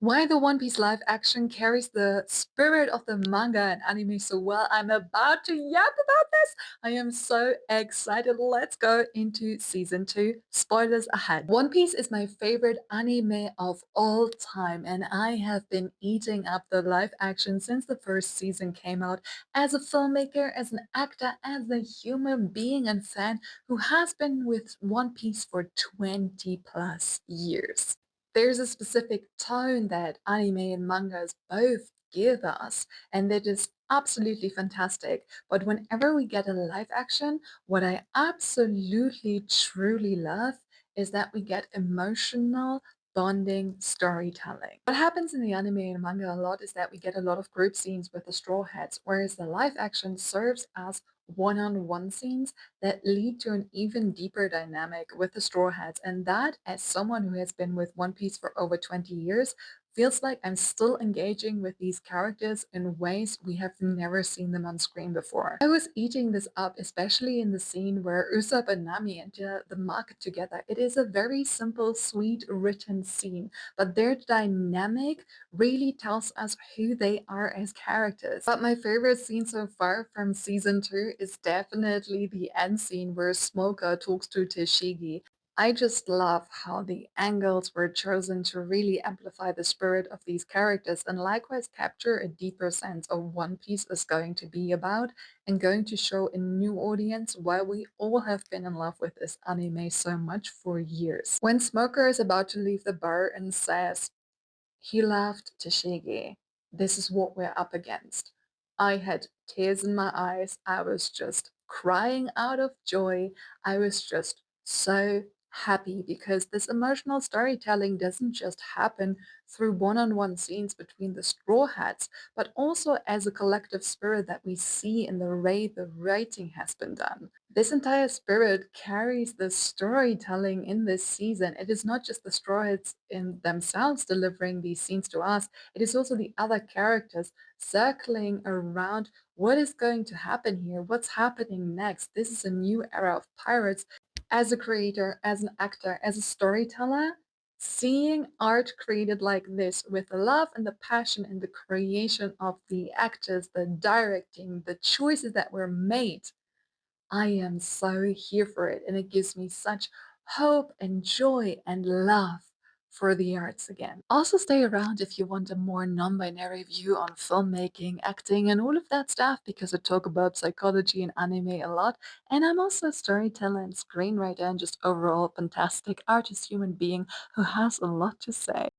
Why the One Piece live action carries the spirit of the manga and anime so well. I'm about to yap about this. I am so excited. Let's go into season 2. Spoilers ahead. One Piece is my favorite anime of all time, and I have been eating up the live action since the first season came out. As a filmmaker, as an actor, as a human being and fan who has been with One Piece for 20 plus years. There's a specific tone that anime and mangas both give us, and that is absolutely fantastic. But whenever we get a live action, what I absolutely truly love is that we get emotional bonding storytelling. What happens in the anime and manga a lot is that we get a lot of group scenes with the Straw Hats, whereas the live action serves as one-on-one scenes that lead to an even deeper dynamic with the Straw Hats. And that, as someone who has been with One Piece for over 20 years, feels like I'm still engaging with these characters in ways we have never seen them on screen before. I was eating this up, especially in the scene where Usopp and Nami enter the market together. It is a very simple, sweet, written scene, but their dynamic really tells us who they are as characters. But my favorite scene so far from season 2 is definitely the end scene where Smoker talks to Teshigi. I just love how the angles were chosen to really amplify the spirit of these characters and likewise capture a deeper sense of One Piece is going to be about and going to show a new audience why we all have been in love with this anime so much for years. When Smoker is about to leave the bar and says, he laughed to Shige. This is what we're up against. I had tears in my eyes. I was just crying out of joy. I was just so happy because this emotional storytelling doesn't just happen through one-on-one scenes between the Straw Hats, but also as a collective spirit that we see in the way the writing has been done. This entire spirit carries the storytelling in this season. It is not just the Straw Hats in themselves delivering these scenes to us, it is also the other characters circling around what is going to happen here, what's happening next. This is a new era of pirates. As a creator, as an actor, as a storyteller, seeing art created like this with the love and the passion and the creation of the actors, the directing, the choices that were made, I am so here for it, and it gives me such hope and joy and love for the arts again. Also stay around if you want a more non-binary view on filmmaking, acting, and all of that stuff because I talk about psychology and anime a lot, and I'm also a storyteller and screenwriter and just overall fantastic artist human being who has a lot to say.